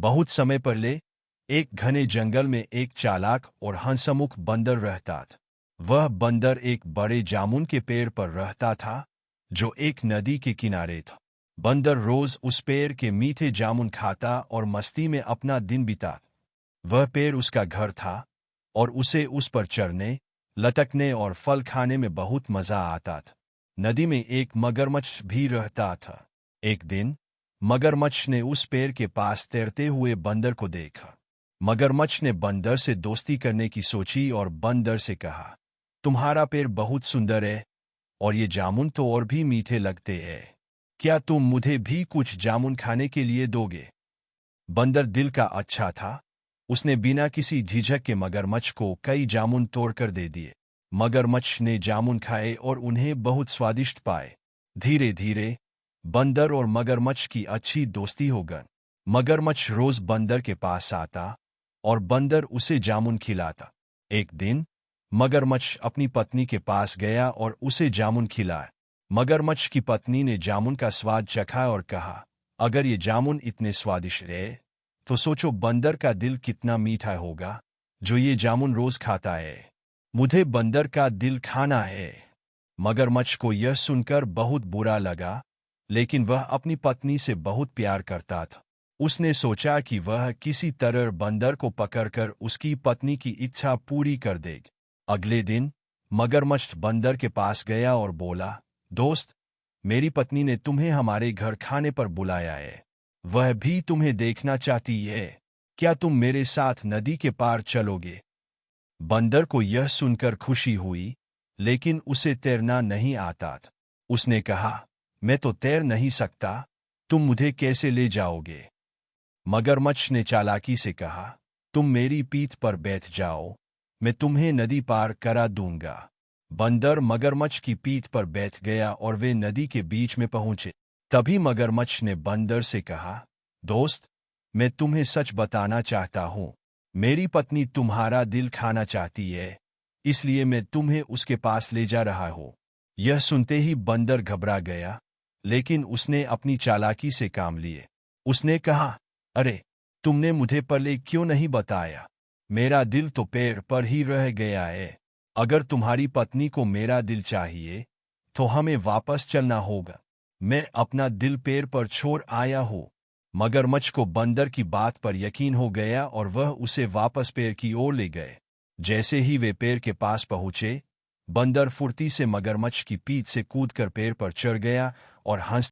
बहुत समय पहले एक घने जंगल में एक चालाक और हंसमुख बंदर रहता था। वह बंदर एक बड़े जामुन के पेड़ पर रहता था जो एक नदी के किनारे था। बंदर रोज उस पेड़ के मीठे जामुन खाता और मस्ती में अपना दिन बिताता। वह पेड़ उसका घर था और उसे उस पर चढ़ने, लटकने और फल खाने में बहुत मजा आता था। नदी में एक मगरमच्छ भी रहता था। एक दिन मगरमच्छ ने उस पेड़ के पास तैरते हुए बंदर को देखा। मगरमच्छ ने बंदर से दोस्ती करने की सोची और बंदर से कहा, तुम्हारा पेड़ बहुत सुंदर है और ये जामुन तो और भी मीठे लगते हैं। क्या तुम मुझे भी कुछ जामुन खाने के लिए दोगे? बंदर दिल का अच्छा था। उसने बिना किसी झिझक के मगरमच्छ को कई जामुन तोड़कर दे दिए। मगरमच्छ ने जामुन खाए और उन्हें बहुत स्वादिष्ट पाए। धीरे धीरे बंदर और मगरमच्छ की अच्छी दोस्ती हो गई। मगरमच्छ रोज बंदर के पास आता और बंदर उसे जामुन खिलाता। एक दिन मगरमच्छ अपनी पत्नी के पास गया और उसे जामुन खिलाया। मगरमच्छ की पत्नी ने जामुन का स्वाद चखा और कहा, अगर ये जामुन इतने स्वादिष्ट है तो सोचो बंदर का दिल कितना मीठा होगा जो ये जामुन रोज खाता है। मुझे बंदर का दिल खाना है। मगरमच्छ को यह सुनकर बहुत बुरा लगा, लेकिन वह अपनी पत्नी से बहुत प्यार करता था। उसने सोचा कि वह किसी तरह बंदर को पकड़कर उसकी पत्नी की इच्छा पूरी कर देगा। अगले दिन मगरमच्छ बंदर के पास गया और बोला, दोस्त, मेरी पत्नी ने तुम्हें हमारे घर खाने पर बुलाया है। वह भी तुम्हें देखना चाहती है। क्या तुम मेरे साथ नदी के पार चलोगे? बंदर को यह सुनकर खुशी हुई, लेकिन उसे तैरना नहीं आता था। उसने कहा, मैं तो तैर नहीं सकता, तुम मुझे कैसे ले जाओगे? मगरमच्छ ने चालाकी से कहा, तुम मेरी पीठ पर बैठ जाओ, मैं तुम्हें नदी पार करा दूंगा। बंदर मगरमच्छ की पीठ पर बैठ गया और वे नदी के बीच में पहुंचे। तभी मगरमच्छ ने बंदर से कहा, दोस्त, मैं तुम्हें सच बताना चाहता हूं। मेरी पत्नी तुम्हारा दिल खाना चाहती है, इसलिए मैं तुम्हें उसके पास ले जा रहा हूं। यह सुनते ही बंदर घबरा गया, लेकिन उसने अपनी चालाकी से काम लिए। उसने कहा, अरे, तुमने मुझे पहले क्यों नहीं बताया? मेरा दिल तो पेड़ पर ही रह गया है। अगर तुम्हारी पत्नी को मेरा दिल चाहिए, तो हमें वापस चलना होगा। मैं अपना दिल पेड़ पर छोड़ आया हूँ। मगरमच्छ को बंदर की बात पर यकीन हो गया और वह उसे वापस पेड़ की ओर ले गए। जैसे ही वे पेड़ के पास पहुंचे, बंदर फुर्ती से मगरमच्छ की पीठ से कूदकर पेड़ पर चढ़ गया और हंस